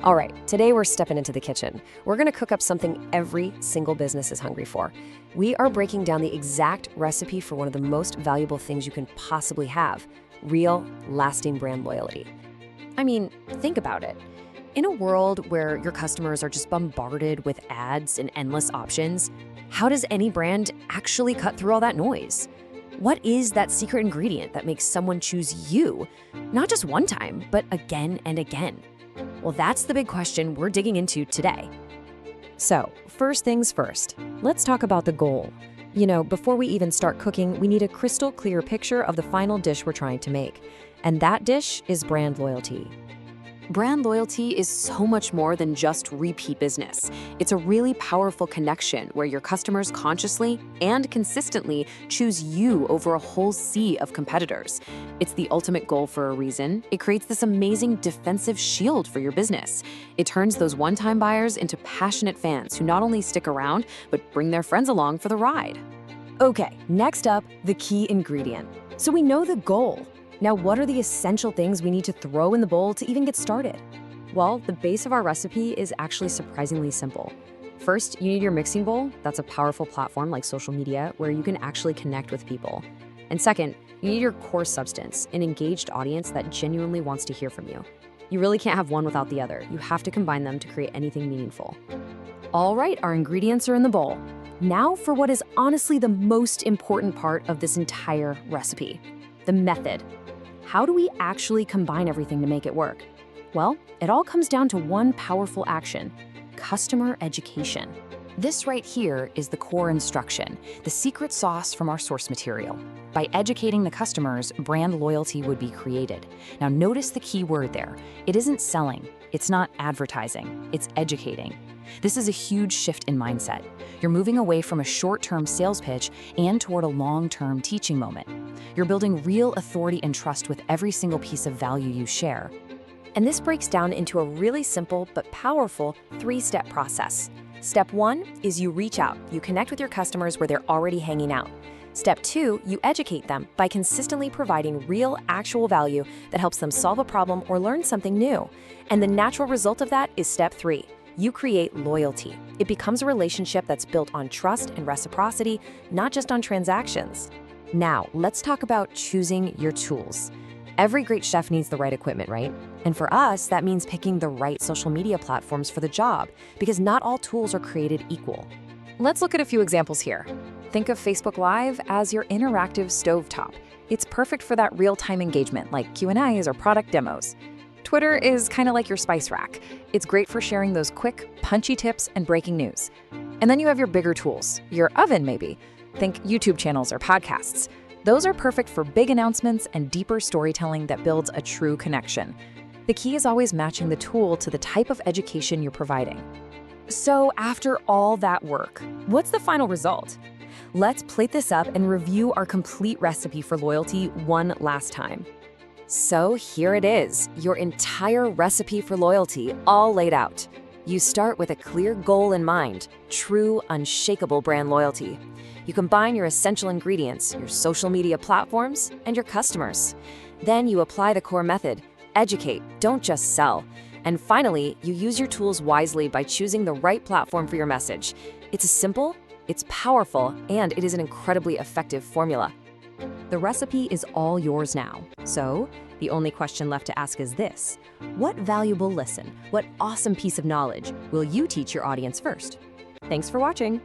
All right, today we're stepping into the kitchen. We're gonna cook up something every single business is hungry for. We are breaking down the exact recipe for one of the most valuable things you can possibly have: real, lasting brand loyalty. I mean, think about it. In a world where your customers are just bombarded with ads and endless options, how does any brand actually cut through all that noise? What is that secret ingredient that makes someone choose you, not just one time, but again and again? Well, that's the big question we're digging into today. So, first things first, let's talk about the goal. Before we even start cooking, we need a crystal clear picture of the final dish we're trying to make. And that dish is brand loyalty. Brand loyalty is so much more than just repeat business. It's a really powerful connection where your customers consciously and consistently choose you over a whole sea of competitors. It's the ultimate goal for a reason. It creates this amazing defensive shield for your business. It turns those one-time buyers into passionate fans who not only stick around, but bring their friends along for the ride. Okay, next up, the key ingredient. So we know the goal. Now, what are the essential things we need to throw in the bowl to even get started? Well, the base of our recipe is actually surprisingly simple. First, you need your mixing bowl. That's a powerful platform like social media where you can actually connect with people. And second, you need your core substance, an engaged audience that genuinely wants to hear from you. You really can't have one without the other. You have to combine them to create anything meaningful. All right, our ingredients are in the bowl. Now for what is honestly the most important part of this entire recipe: the method. How do we actually combine everything to make it work? Well, it all comes down to one powerful action: customer education. This right here is the core instruction, the secret sauce from our source material. By educating the customers, brand loyalty would be created. Now notice the key word there. It isn't selling, it's not advertising, it's educating. This is a huge shift in mindset. You're moving away from a short-term sales pitch and toward a long-term teaching moment. You're building real authority and trust with every single piece of value you share. And this breaks down into a really simple but powerful 3-step process. Step 1 is you reach out. You connect with your customers where they're already hanging out. Step 2, you educate them by consistently providing real, actual value that helps them solve a problem or learn something new. And the natural result of that is Step 3. You create loyalty. It becomes a relationship that's built on trust and reciprocity, not just on transactions. Now, let's talk about choosing your tools. Every great chef needs the right equipment, right? And for us, that means picking the right social media platforms for the job, because not all tools are created equal. Let's look at a few examples here. Think of Facebook Live as your interactive stovetop. It's perfect for that real-time engagement like Q&As or product demos. Twitter is kind of like your spice rack. It's great for sharing those quick, punchy tips and breaking news. And then you have your bigger tools, your oven maybe. Think YouTube channels or podcasts. Those are perfect for big announcements and deeper storytelling that builds a true connection. The key is always matching the tool to the type of education you're providing. So after all that work, what's the final result? Let's plate this up and review our complete recipe for loyalty one last time. So here it is, your entire recipe for loyalty, all laid out. You start with a clear goal in mind: true, unshakable brand loyalty. You combine your essential ingredients, your social media platforms, and your customers. Then you apply the core method: educate, don't just sell. And finally, you use your tools wisely by choosing the right platform for your message. It's simple, it's powerful, and it is an incredibly effective formula. The recipe is all yours now. So, the only question left to ask is this: what valuable lesson, what awesome piece of knowledge will you teach your audience first? Thanks for watching.